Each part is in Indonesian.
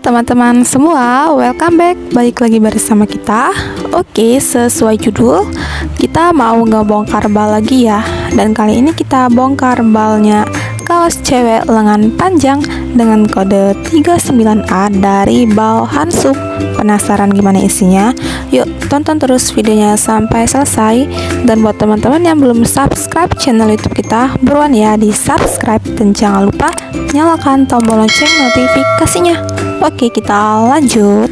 teman-teman semua, welcome back. Balik lagi bersama kita. Oke, sesuai judul, kita mau ngebongkar bal lagi ya. Dan kali ini kita bongkar balnya kaos cewek lengan panjang dengan kode 39A dari bal Hansuk. Penasaran gimana isinya? Yuk tonton terus videonya sampai selesai. Dan buat teman-teman yang belum subscribe channel YouTube kita, buruan ya di subscribe dan jangan lupa nyalakan tombol lonceng notifikasinya. Oke, kita lanjut.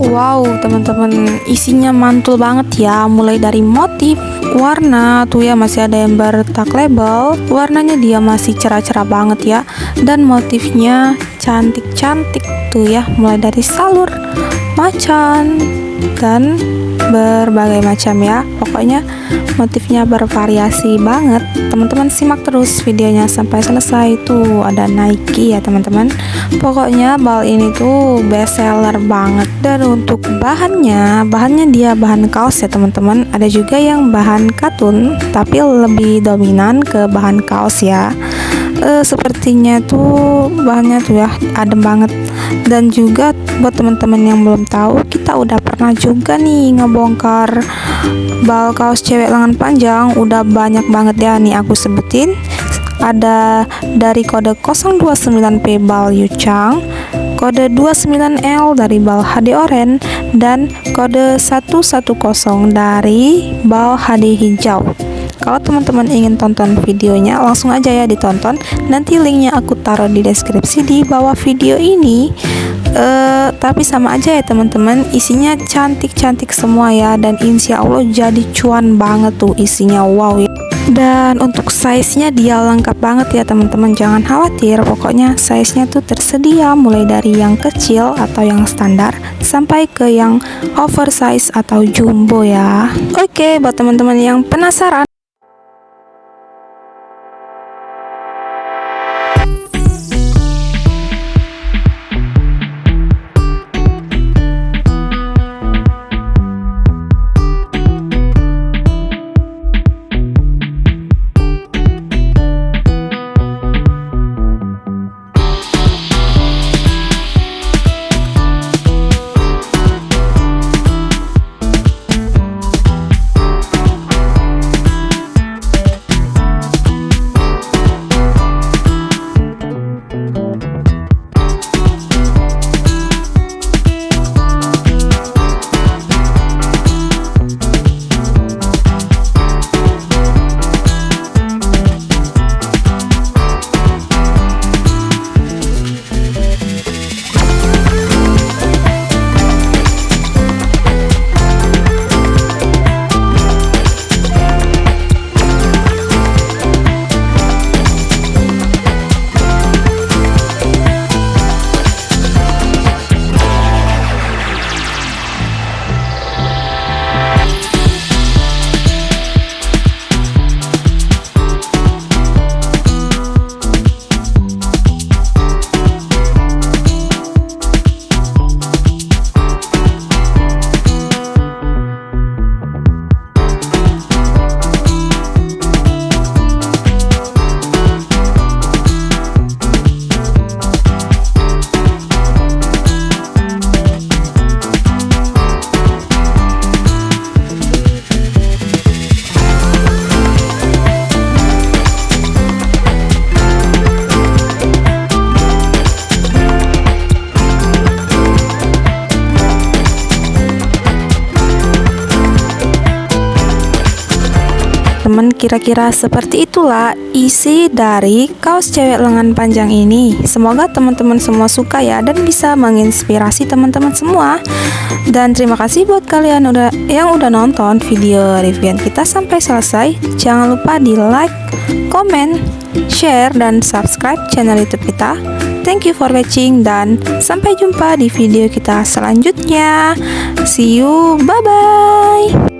Wow, teman-teman, isinya mantul banget ya. Mulai dari motif, warna tuh ya, masih ada yang bertak label. Warnanya dia masih cerah-cerah banget ya. Dan motifnya cantik-cantik tuh ya. Mulai dari salur, macan, dan berbagai macam ya. Pokoknya motifnya bervariasi banget. Teman-teman simak terus videonya sampai selesai. Tuh ada Nike ya teman-teman. Pokoknya bal ini tuh best seller banget. Dan untuk bahannya dia bahan kaos ya teman-teman. Ada juga yang bahan katun, tapi lebih dominan ke bahan kaos ya. Sepertinya tuh bahannya tuh ya adem banget. Dan juga buat teman-teman yang belum tahu, kita udah pernah juga nih ngebongkar bal kaos cewek lengan panjang. Udah banyak banget ya, nih aku sebutin. Ada dari kode 029P bal Yuchang, kode 29L dari bal HD Oren, dan kode 110 dari bal HD hijau. Kalau teman-teman ingin tonton videonya, langsung aja ya ditonton. Nanti linknya aku taruh di deskripsi di bawah video ini. Tapi sama aja ya teman-teman, isinya cantik-cantik semua ya. Dan insya Allah jadi cuan banget tuh isinya, wow ya. Dan untuk size-nya dia lengkap banget ya teman-teman, jangan khawatir. Pokoknya size-nya tuh tersedia mulai dari yang kecil atau yang standar sampai ke yang oversize atau jumbo ya. Oke, buat teman-teman yang penasaran, teman, kira-kira seperti itulah isi dari kaos cewek lengan panjang ini. Semoga teman-teman semua suka ya dan bisa menginspirasi teman-teman semua. Dan terima kasih buat kalian yang udah nonton video reviewan kita sampai selesai. Jangan lupa di like, comment, share, dan subscribe channel YouTube kita. Thank you for watching dan sampai jumpa di video kita selanjutnya. See you, bye bye.